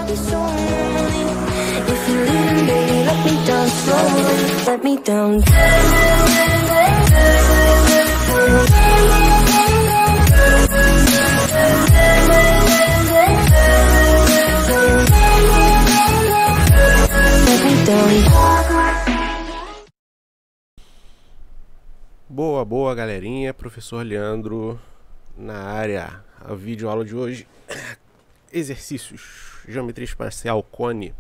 I'll be so lonely. If you're leaving, baby, let me down slowly. Let me down. Let me down. Boa galerinha, professor Leandro na área. A videoaula de hoje, exercícios, geometria espacial, cone,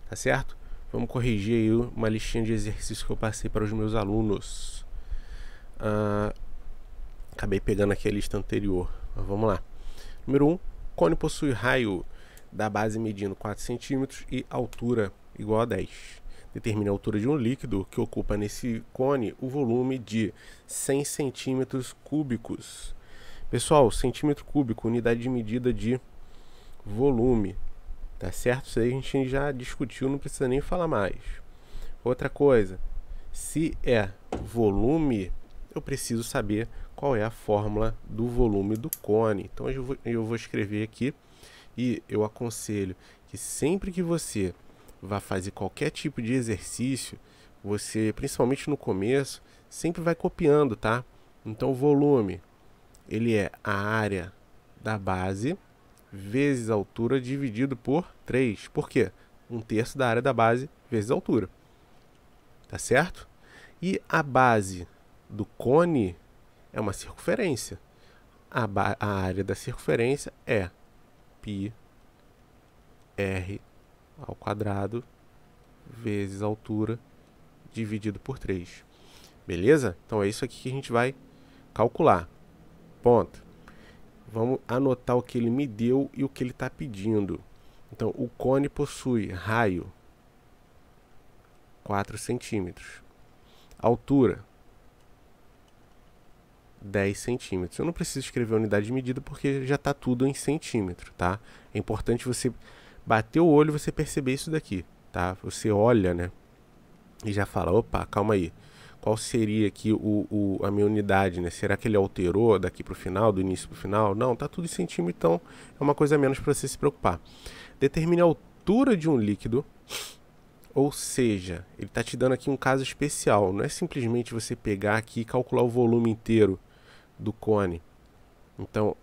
tá certo? Vamos corrigir aí uma listinha de exercícios que eu passei para os meus alunos. Acabei pegando aqui a lista anterior, mas vamos lá. Número 1, cone possui raio da base medindo 4 cm e altura igual a 10. Determine a altura de um líquido que ocupa nesse cone o volume de 100 centímetros cúbicos. Pessoal, centímetro cúbico, unidade de medida de volume, tá certo? Isso aí a gente já discutiu, não precisa nem falar mais. Outra coisa, se é volume, eu preciso saber qual é a fórmula do volume do cone. Então eu vou escrever aqui e eu aconselho que sempre que você vai fazer qualquer tipo de exercício, você, principalmente no começo, sempre vai copiando, tá? Então o volume, ele é a área da base vezes a altura dividido por 3. Por quê? 1/3 da área da base vezes a altura. Tá certo? E a base do cone é uma circunferência. A área da circunferência é πr ao quadrado vezes a altura dividido por 3. Beleza? Então é isso aqui que a gente vai calcular. Ponto. Vamos anotar o que ele me deu e o que ele está pedindo. Então, o cone possui raio 4 centímetros, altura 10 centímetros. Eu não preciso escrever a unidade de medida porque já está tudo em centímetro, tá? É importante você bater o olho e você perceber isso daqui, tá? Você olha, né? E já fala, opa, calma aí. Qual seria aqui a minha unidade, né? Será que ele alterou daqui para o final, do início para o final? Não, tá tudo em centímetro, então é uma coisa a menos para você se preocupar. Determine a altura de um líquido, ou seja, ele está te dando aqui um caso especial. Não é simplesmente você pegar aqui e calcular o volume inteiro do cone. Então,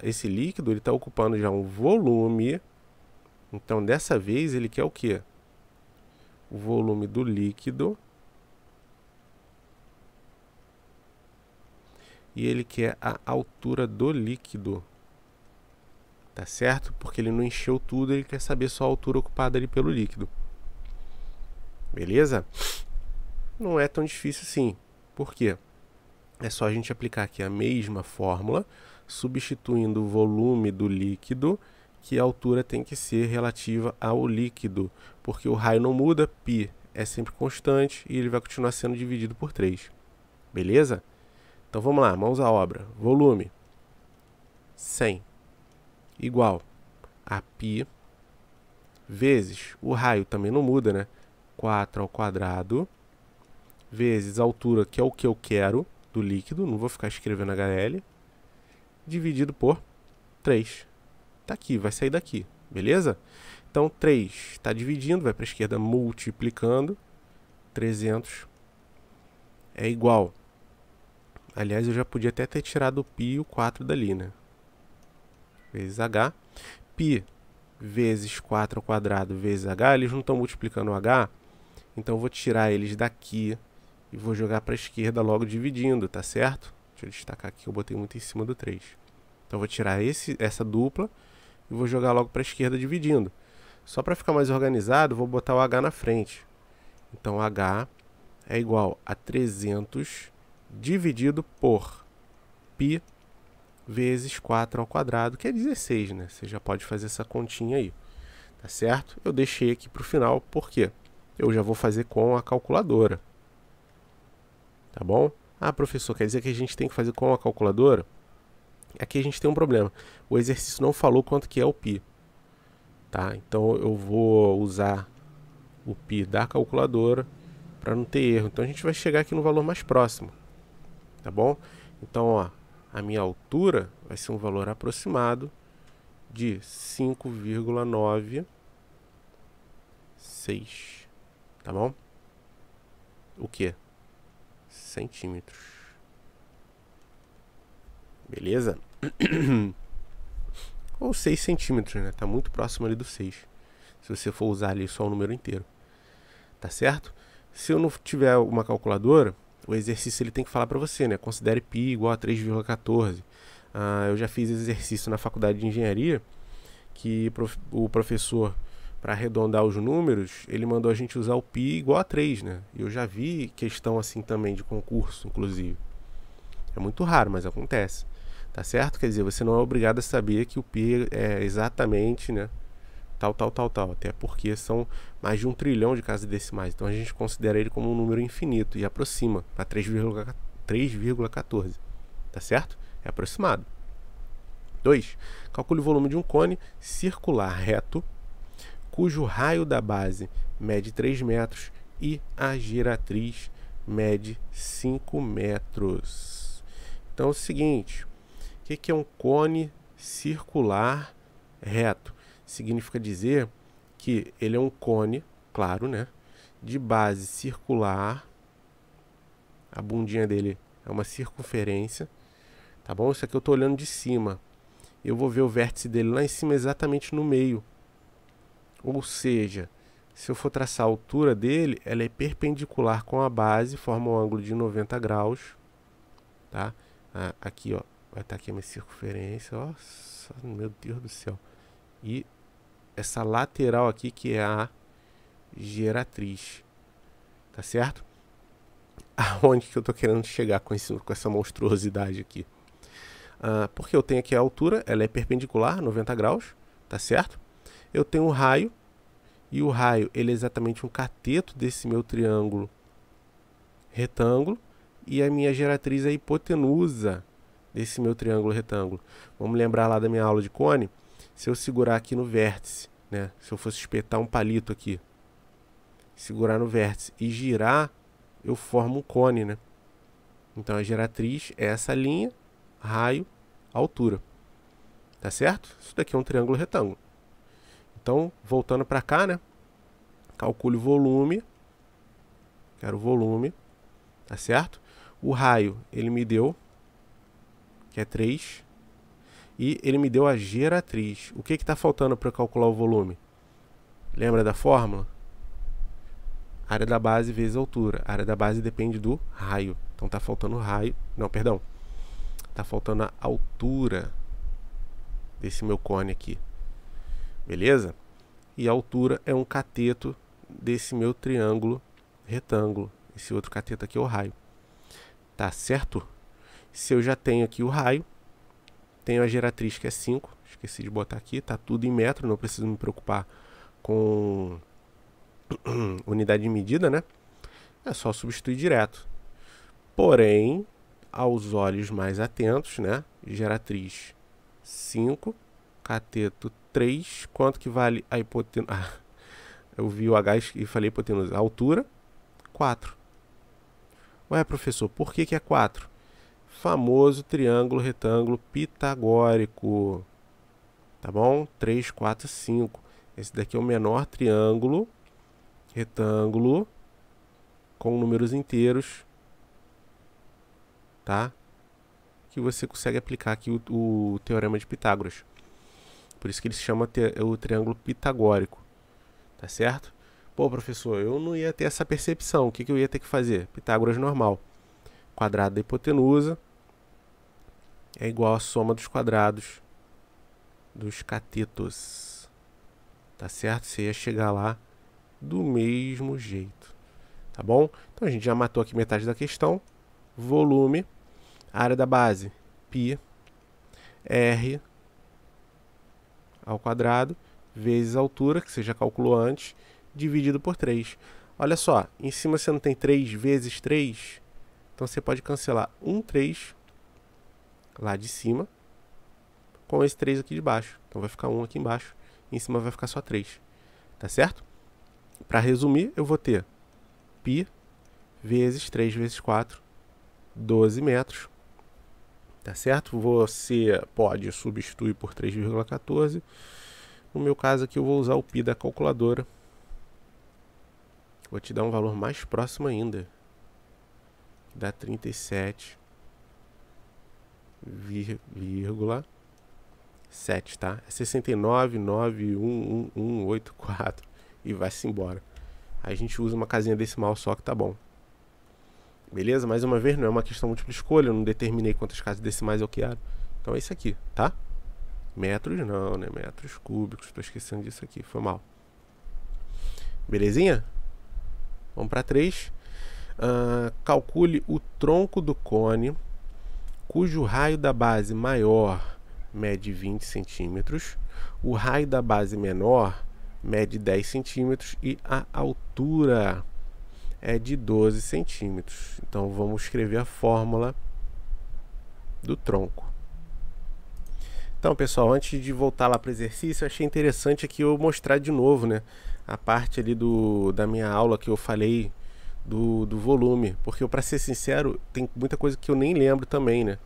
esse líquido ele está ocupando já um volume. Então, dessa vez, ele quer o quê? O volume do líquido e ele quer a altura do líquido, tá certo? Porque ele não encheu tudo, ele quer saber só a altura ocupada ali pelo líquido. Beleza? Não é tão difícil assim. Por quê? É só a gente aplicar aqui a mesma fórmula, substituindo o volume do líquido, que a altura tem que ser relativa ao líquido, porque o raio não muda, π é sempre constante e ele vai continuar sendo dividido por 3. Beleza? Então vamos lá, mãos à obra. Volume 100 igual a π vezes, o raio também não muda, né? 4 ao quadrado vezes a altura, que é o que eu quero do líquido, não vou ficar escrevendo HL, dividido por 3. Tá aqui, vai sair daqui, beleza? Então 3 está dividindo, vai para a esquerda multiplicando, 300 é igual. Aliás, eu já podia até ter tirado o π e o 4 dali, né? Vezes H. π vezes 4 ao quadrado vezes H, eles não estão multiplicando o H, então eu vou tirar eles daqui e vou jogar para a esquerda logo dividindo, tá certo? Deixa eu destacar aqui que eu botei muito em cima do 3. Então eu vou tirar essa dupla e vou jogar logo para a esquerda dividindo. Só para ficar mais organizado, vou botar o H na frente. Então H é igual a 300 dividido por π vezes 4 ao quadrado, que é 16, né? Você já pode fazer essa continha aí, tá certo? Eu deixei aqui para o final, porque eu já vou fazer com a calculadora. Tá bom? Ah, professor, quer dizer que a gente tem que fazer com a calculadora? Aqui a gente tem um problema. O exercício não falou quanto que é o π. Tá? Então eu vou usar o π da calculadora para não ter erro. Então a gente vai chegar aqui no valor mais próximo. Tá bom? Então, ó, a minha altura vai ser um valor aproximado de 5,96. Tá bom? O que? Centímetros. Beleza? Ou 6 centímetros, né? Tá muito próximo ali do 6. Se você for usar ali só o número inteiro. Tá certo? Se eu não tiver uma calculadora, o exercício ele tem que falar para você, né? Considere π igual a 3,14. Eu já fiz exercício na faculdade de engenharia que o professor, para arredondar os números, ele mandou a gente usar o π igual a 3, né? E eu já vi questão assim também de concurso, inclusive. É muito raro, mas acontece. Tá certo? Quer dizer, você não é obrigado a saber que o π é exatamente, né? Tal. Até porque são mais de 1 trilhão de casas decimais. Então a gente considera ele como um número infinito e aproxima para 3,14. Tá certo? É aproximado. 2. Calcule o volume de um cone circular reto, cujo raio da base mede 3 metros e a giratriz mede 5 metros. Então é o seguinte, o que é um cone circular reto? Significa dizer que ele é um cone, claro, né, de base circular, a bundinha dele é uma circunferência, tá bom? Isso aqui eu estou olhando de cima. Eu vou ver o vértice dele lá em cima, exatamente no meio. Ou seja, se eu for traçar a altura dele, ela é perpendicular com a base, forma um ângulo de 90 graus. Tá? Aqui, ó, vai estar aqui a minha circunferência. Nossa, meu Deus do céu. E essa lateral aqui que é a geratriz. Tá certo? Aonde que eu estou querendo chegar com essa monstruosidade aqui? Porque eu tenho aqui a altura, ela é perpendicular, 90 graus, tá certo? Eu tenho um raio, e o raio ele é exatamente um cateto desse meu triângulo retângulo, e a minha geratriz é a hipotenusa desse meu triângulo retângulo. Vamos lembrar lá da minha aula de cone? Se eu segurar aqui no vértice, né? Se eu fosse espetar um palito aqui, segurar no vértice e girar, eu formo um cone, né? Então a geratriz é essa linha, raio, altura. Tá certo? Isso daqui é um triângulo retângulo. Então, voltando para cá, né? Calcule o volume. Quero o volume. Tá certo? O raio, ele me deu, que é 3. E ele me deu a geratriz. O que está faltando para calcular o volume? Lembra da fórmula? Área da base vezes altura. A área da base depende do raio. Então está faltando o raio. Não, perdão. Está faltando a altura desse meu cone aqui. Beleza? E a altura é um cateto desse meu triângulo retângulo. Esse outro cateto aqui é o raio. Tá certo? Se eu já tenho aqui o raio, tenho a geratriz que é 5. Esqueci de botar aqui. Tá tudo em metro. Não preciso me preocupar com unidade de medida, né? É só substituir direto. Porém, aos olhos mais atentos, né? Geratriz 5, cateto 3. Quanto que vale a hipotenusa? Eu vi o H e falei hipotenusa. A altura, 4. Ué, professor, por que é 4? Famoso triângulo retângulo pitagórico. Tá bom? 3, 4, 5. Esse daqui é o menor triângulo retângulo com números inteiros, tá? Que você consegue aplicar aqui o teorema de Pitágoras. Por isso que ele se chama o triângulo pitagórico, tá certo? Pô, professor, eu não ia ter essa percepção. O que eu ia ter que fazer? Pitágoras normal. Quadrado da hipotenusa é igual à soma dos quadrados dos catetos, tá certo? Você ia chegar lá do mesmo jeito, tá bom? Então a gente já matou aqui metade da questão. Volume, área da base, π, r ao quadrado, vezes a altura, que você já calculou antes, dividido por 3. Olha só, em cima você não tem 3 vezes 3, então você pode cancelar 3 lá de cima com esse 3 aqui de baixo. Então vai ficar 1 aqui embaixo, e em cima vai ficar só 3, tá certo? Para resumir, eu vou ter π vezes 3 vezes 4, 12 metros. Tá certo? Você pode substituir por 3,14. No meu caso aqui eu vou usar o π da calculadora. Vou te dar um valor mais próximo ainda. Dá 37,7, tá? É 69,91184 e vai-se embora. Aí a gente usa uma casinha decimal só que tá bom. Beleza? Mais uma vez, não é uma questão múltipla escolha, eu não determinei quantas casas decimais eu quero. Então é isso aqui, tá? Metros não, né? Metros cúbicos, tô esquecendo disso aqui, foi mal. Belezinha? Vamos para 3. Calcule o tronco do cone, cujo raio da base maior mede 20 centímetros, o raio da base menor mede 10 centímetros e a altura é de 12 centímetros. Então vamos escrever a fórmula do tronco. Então, pessoal, antes de voltar lá para o exercício, eu achei interessante aqui eu mostrar de novo, né, a parte ali da minha aula que eu falei do volume, porque para ser sincero, tem muita coisa que eu nem lembro também, né?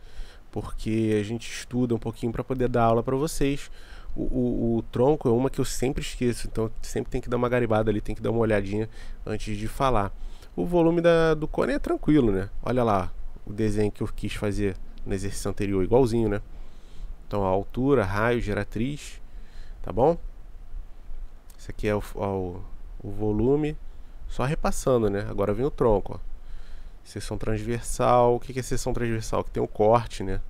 Porque a gente estuda um pouquinho para poder dar aula para vocês. O tronco é uma que eu sempre esqueço, então sempre tem que dar uma garibada ali, tem que dar uma olhadinha antes de falar. O volume do cone é tranquilo, né? Olha lá o desenho que eu quis fazer no exercício anterior, igualzinho, né? Então a altura, raio, geratriz, tá bom? Esse aqui é o volume, só repassando, né? Agora vem o tronco, ó. Seção transversal. O que é seção transversal? Que tem o corte, né?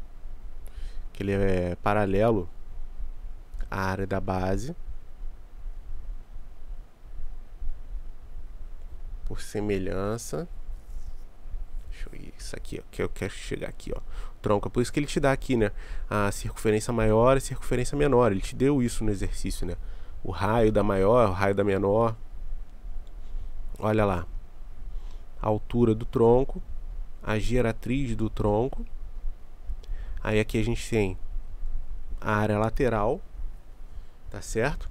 Que ele é paralelo à área da base. Por semelhança. Deixa eu ir. Isso aqui, ó, que eu quero chegar aqui, ó. O tronco. É por isso que ele te dá aqui, né? A circunferência maior e a circunferência menor. Ele te deu isso no exercício, né? O raio da maior, o raio da menor. Olha lá. A altura do tronco, a geratriz do tronco. Aí aqui a gente tem a área lateral, tá certo?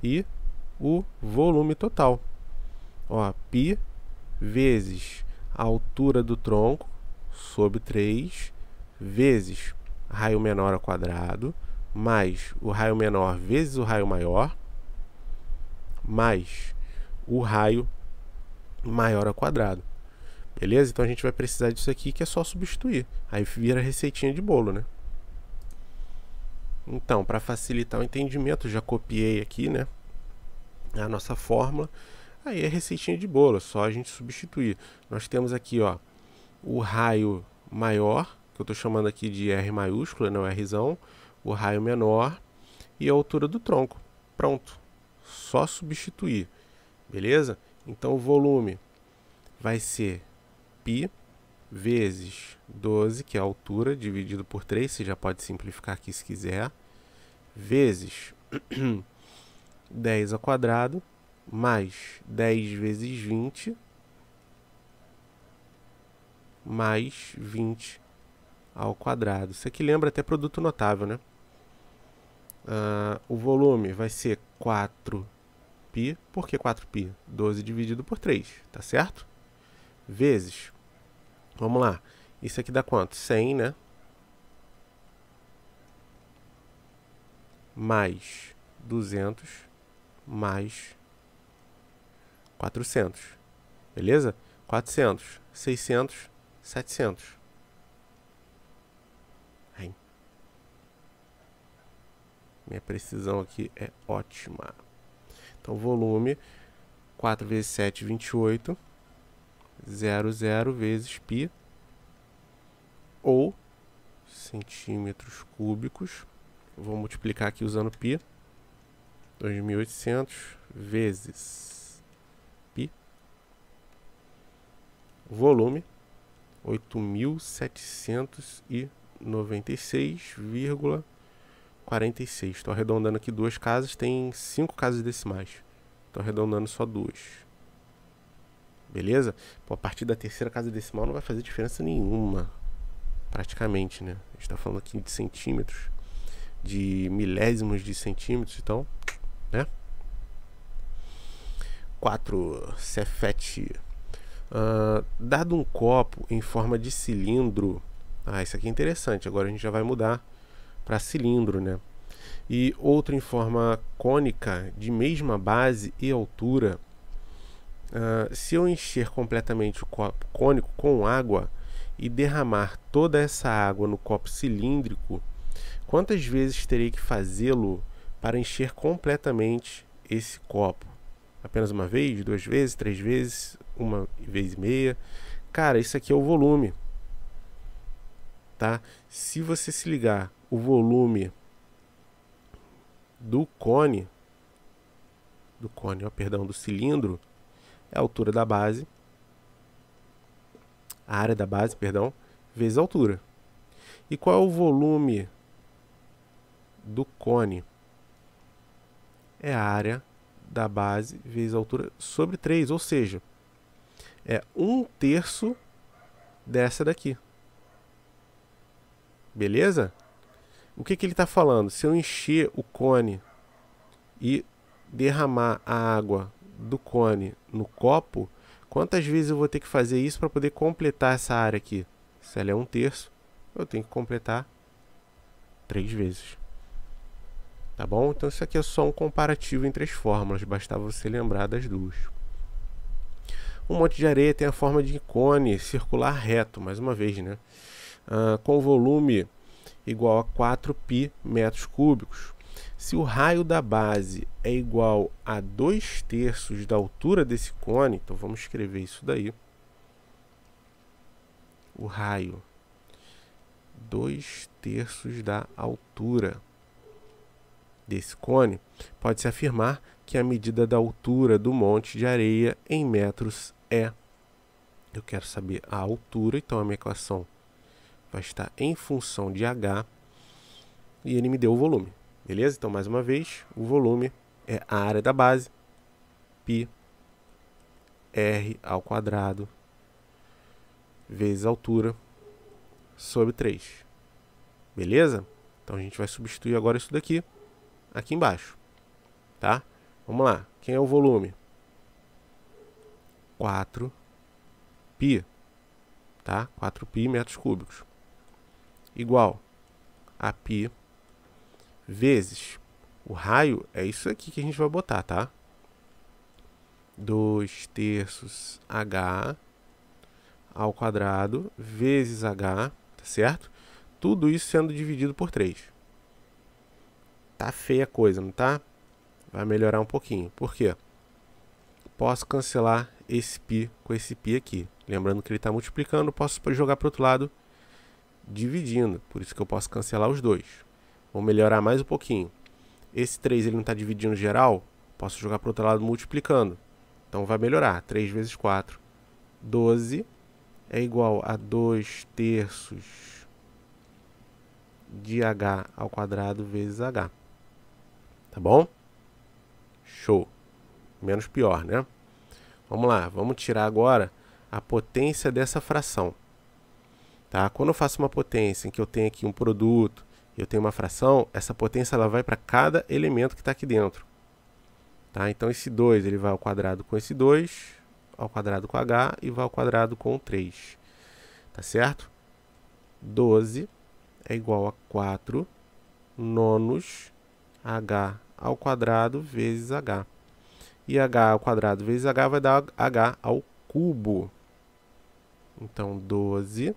E o volume total. Ó, π vezes a altura do tronco sobre 3 vezes raio menor ao quadrado mais o raio menor vezes o raio maior mais o raio maior ao quadrado. Beleza? Então a gente vai precisar disso aqui, que é só substituir. Aí vira receitinha de bolo, né? Então, para facilitar o entendimento, já copiei aqui, né, a nossa fórmula. Aí é receitinha de bolo, é só a gente substituir. Nós temos aqui, ó, o raio maior, que eu estou chamando aqui de R maiúsculo, não Rzão, o raio menor e a altura do tronco. Pronto. Só substituir. Beleza? Então o volume vai ser π vezes 12, que é a altura, dividido por 3, você já pode simplificar aqui se quiser, vezes 10 ao quadrado, mais 10 vezes 20, mais 20 ao quadrado. Isso aqui lembra até produto notável, né? O volume vai ser 4π. Por que 4π? 12 dividido por 3, tá certo? Vezes, vamos lá, isso aqui dá quanto? 100, né? Mais 200, mais 400, beleza? 400, 600, 700. Aí. Minha precisão aqui é ótima. Então, volume, 4 vezes 7, 28, 00 vezes π, ou centímetros cúbicos. Vou multiplicar aqui usando π. 2.800 vezes π. Volume, 8.796,46. Estou arredondando aqui duas casas, tem 5 casas decimais. Estou arredondando só duas. Beleza? Pô, a partir da terceira casa decimal não vai fazer diferença nenhuma. Praticamente, né? A gente está falando aqui de centímetros, de milésimos de centímetros, então, né? 4. Cefete. Dado um copo em forma de cilindro Ah, isso aqui é interessante. Agora a gente já vai mudar para cilindro, né? E outro em forma cônica, de mesma base e altura. Se eu encher completamente o copo cônico com água e derramar toda essa água no copo cilíndrico, quantas vezes terei que fazê-lo para encher completamente esse copo? Apenas uma vez, duas vezes, três vezes, uma vez e meia? Cara, isso aqui é o volume, tá? Se você se ligar, o volume do do cilindro é a altura da base, a área da base, perdão, vezes a altura. E qual é o volume do cone? É a área da base vezes a altura sobre 3, ou seja, é 1/3 dessa daqui. Beleza? O que ele está falando? Se eu encher o cone e derramar a água do cone no copo, quantas vezes eu vou ter que fazer isso para poder completar essa área aqui? Se ela é 1/3, eu tenho que completar 3 vezes. Tá bom? Então isso aqui é só um comparativo entre as fórmulas, bastava você lembrar das duas. Um monte de areia tem a forma de cone circular reto, mais uma vez, né? Com volume igual a 4π metros cúbicos. Se o raio da base é igual a 2/3 da altura desse cone, então vamos escrever isso daí. O raio, 2/3 da altura desse cone, pode-se afirmar que a medida da altura do monte de areia em metros é. Eu quero saber a altura, então a minha equação vai estar em função de h e ele me deu o volume. Beleza? Então, mais uma vez, o volume é a área da base, π r ao quadrado, vezes a altura, sobre 3. Beleza? Então, a gente vai substituir agora isso daqui, aqui embaixo. Tá? Vamos lá. Quem é o volume? 4π. Tá? 4π metros cúbicos. Igual a π vezes o raio, é isso aqui que a gente vai botar, tá? 2/3 h ao quadrado vezes h, tá certo? Tudo isso sendo dividido por 3. Tá feia a coisa, não tá? Vai melhorar um pouquinho. Por quê? Posso cancelar esse π com esse π aqui. Lembrando que ele está multiplicando, posso jogar para o outro lado dividindo. Por isso que eu posso cancelar os dois. Vou melhorar mais um pouquinho. Esse 3 ele não está dividindo geral, posso jogar para o outro lado multiplicando. Então vai melhorar. 3 vezes 4. 12 é igual a 2/3 de h ao quadrado vezes h. Tá bom? Show. Menos pior, né? Vamos lá. Vamos tirar agora a potência dessa fração. Tá? Quando eu faço uma potência em que eu tenho aqui um produto e eu tenho uma fração, essa potência ela vai para cada elemento que está aqui dentro. Tá? Então esse 2 ele vai ao quadrado com esse 2, ao quadrado com h e vai ao quadrado com 3. Tá certo? 12 é igual a 4 nonos h ao quadrado vezes h. E h ao quadrado vezes h vai dar h ao cubo. Então 12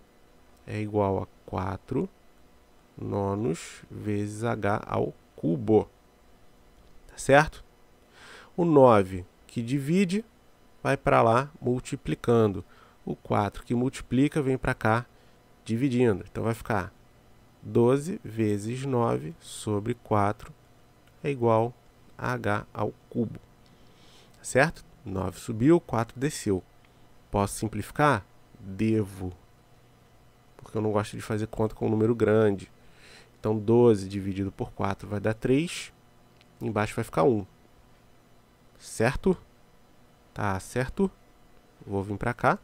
é igual a 4 nonos vezes h ao cubo. Tá certo? O 9 que divide vai para lá multiplicando. O 4 que multiplica vem para cá dividindo. Então vai ficar 12 vezes 9 sobre 4 é igual a h ao cubo. Tá certo? 9 subiu, 4 desceu. Posso simplificar? Devo. Porque eu não gosto de fazer conta com um número grande. Então 12 dividido por 4 vai dar 3. Embaixo vai ficar 1. Certo? Tá certo? Vou vir para cá.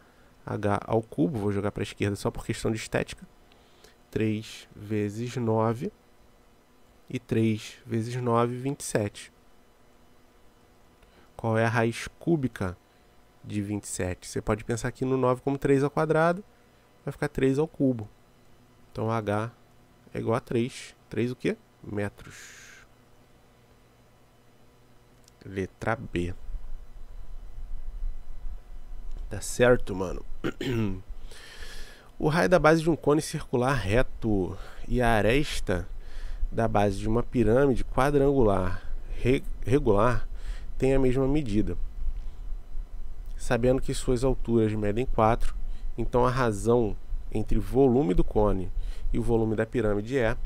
H ao cubo, vou jogar para a esquerda só por questão de estética. 3 vezes 9. E 3 vezes 9, 27. Qual é a raiz cúbica de 27? Você pode pensar aqui no 9 como 3 ao quadrado. Vai ficar 3 ao cubo. Então H é igual a 3. 3 o quê? Metros. Letra B. Tá certo, mano? O raio da base de um cone circular reto e a aresta da base de uma pirâmide quadrangular regular tem a mesma medida. Sabendo que suas alturas medem 4, então a razão entre volume do cone e o volume da pirâmide é.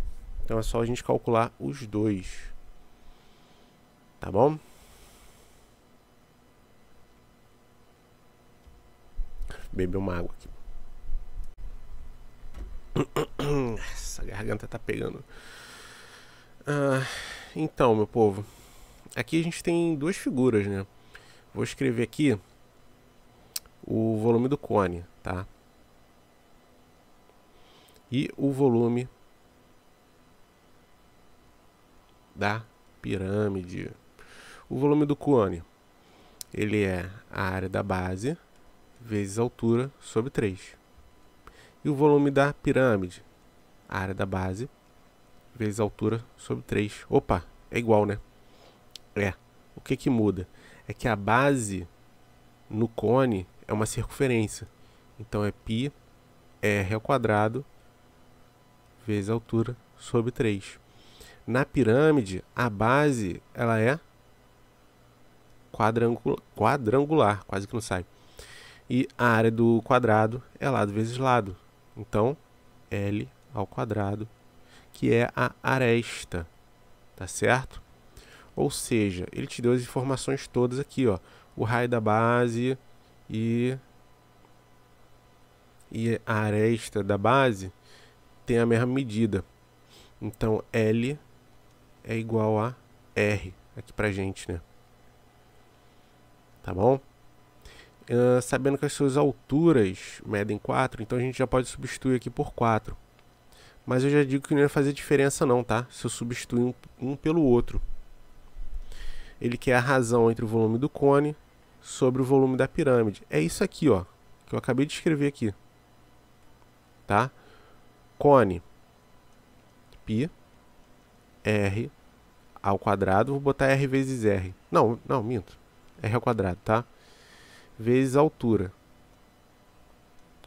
Então é só a gente calcular os dois. Tá bom? Beber uma água aqui. Essa garganta tá pegando. Então, meu povo, aqui a gente tem duas figuras, né? Vou escrever aqui o volume do cone, tá? E o volume da pirâmide. O volume do cone, ele é a área da base vezes a altura sobre 3. E o volume da pirâmide, a área da base vezes a altura sobre 3. Opa, é igual, né? O que muda? É que a base no cone é uma circunferência. Então é πr ao quadrado vezes a altura sobre 3. Na pirâmide, a base ela é quadrangular, quase que não sai. E a área do quadrado é lado vezes lado. Então, L ao quadrado, que é a aresta, tá certo? Ou seja, ele te deu as informações todas aqui, ó. O raio da base e a aresta da base tem a mesma medida. Então, L é igual a R aqui pra gente, né? Tá bom? Sabendo que as suas alturas medem 4, então a gente já pode substituir aqui por 4. Mas eu já digo que não ia fazer diferença não, tá? Se eu substituir um pelo outro. Ele quer a razão entre o volume do cone sobre o volume da pirâmide. É isso aqui, ó, que eu acabei de escrever aqui. Tá? Cone, π, R ao quadrado, vou botar R vezes R. Não, minto. R ao quadrado, tá? Vezes a altura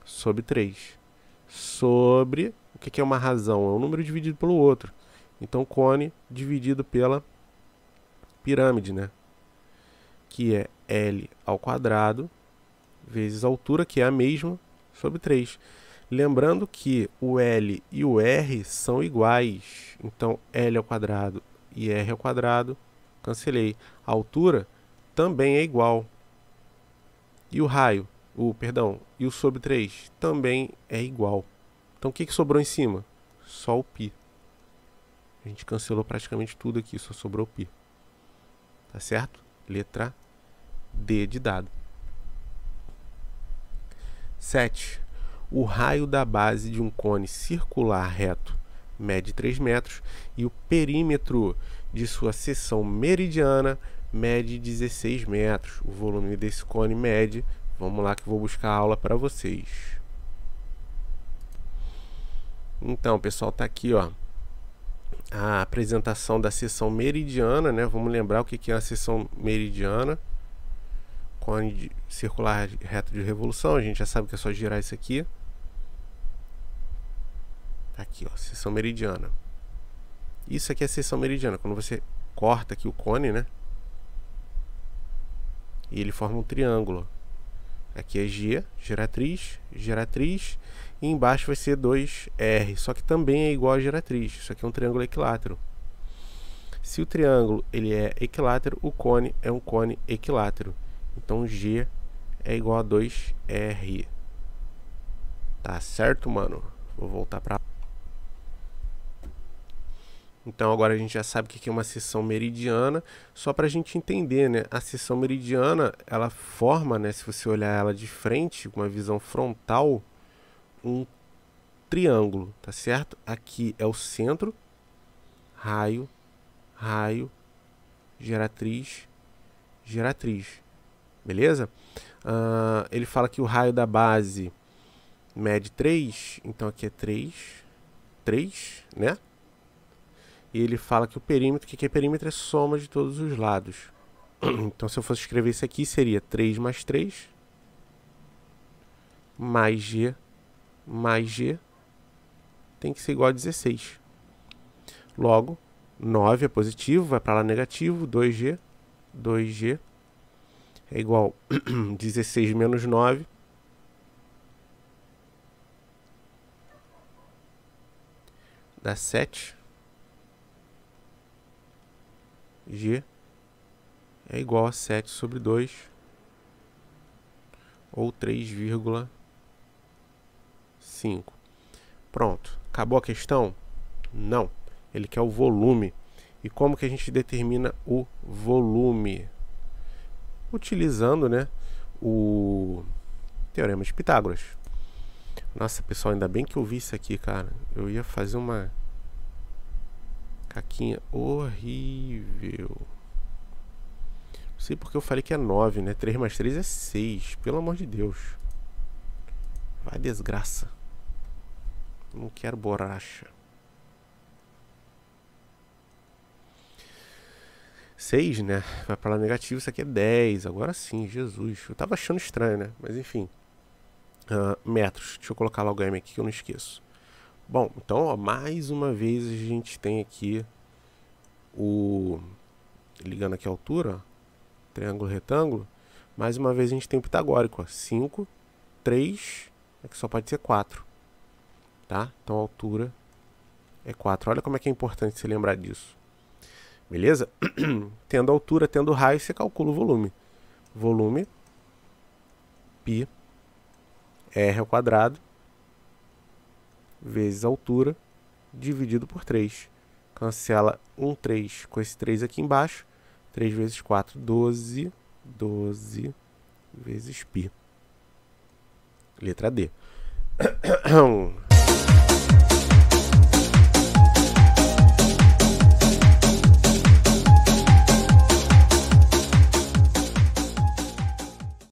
sobre 3. Sobre, o que é uma razão? É um número dividido pelo outro. Então, cone dividido pela pirâmide, né? Que é L ao quadrado vezes a altura, que é a mesma, sobre 3. Lembrando que o L e o R são iguais. Então, L ao quadrado e R ao quadrado, cancelei. A altura também é igual. E o raio, e o sobre 3 também é igual. Então o que sobrou em cima? Só o π. A gente cancelou praticamente tudo aqui, só sobrou o π. Tá certo? Letra D de dado. 7. O raio da base de um cone circular reto mede 3 metros e o perímetro de sua seção meridiana mede 16 metros. O volume desse cone mede. Vamos lá que eu vou buscar a aula para vocês. Então, pessoal, tá aqui, ó, a apresentação da seção meridiana, né? Vamos lembrar o que é a seção meridiana. Cone circular reto de revolução, a gente já sabe que é só girar isso aqui. Aqui, ó, seção meridiana. Isso aqui é a seção meridiana, quando você corta aqui o cone, né? E ele forma um triângulo. Aqui é G, geratriz, geratriz. E embaixo vai ser 2R, só que também é igual a geratriz. Isso aqui é um triângulo equilátero. Se o triângulo ele é equilátero, o cone é um cone equilátero. Então G é igual a 2R. Tá certo, mano? Vou voltar para. Então agora a gente já sabe o que é uma seção meridiana. Só para a gente entender, né? A seção meridiana, ela forma, né? Se você olhar ela de frente, com uma visão frontal, um triângulo, tá certo? Aqui é o centro, raio, raio, geratriz, geratriz. Beleza? Ele fala que o raio da base mede 3, então aqui é 3, 3, né? E ele fala que o perímetro, o que é perímetro? É soma de todos os lados. Então, se eu fosse escrever isso aqui, seria 3 mais 3, mais G, tem que ser igual a 16. Logo, 9 é positivo, vai para lá negativo, 2G é igual a 16 menos 9. Dá 7. G é igual a 7 sobre 2, ou 3,5. Pronto. Acabou a questão? Não. Ele quer o volume. E como que a gente determina o volume? Utilizando, né, o Teorema de Pitágoras. Nossa, pessoal, ainda bem que eu vi isso aqui, cara. Eu ia fazer uma caquinha horrível. Não sei porque eu falei que é 9, né? 3 mais 3 é 6. Pelo amor de Deus. Vai desgraça. Não quero borracha. 6, né? Vai para lá negativo. Isso aqui é 10. Agora sim, Jesus. Eu tava achando estranho, né? Mas enfim. Metros. Deixa eu colocar logo o M aqui que eu não esqueço. Bom, então, ó, mais uma vez a gente tem aqui ligando aqui a altura, ó, triângulo, retângulo. Mais uma vez a gente tem o pitagórico, ó, 5, 3, aqui só pode ser 4, tá? Então a altura é 4. Olha como é que é importante você lembrar disso. Beleza? Tendo altura, tendo raio, você calcula o volume. Volume, π, r ao quadrado, vezes a altura, dividido por 3. Cancela 3 com esse 3 aqui embaixo. 3 vezes 4, 12. 12 vezes π. Letra D.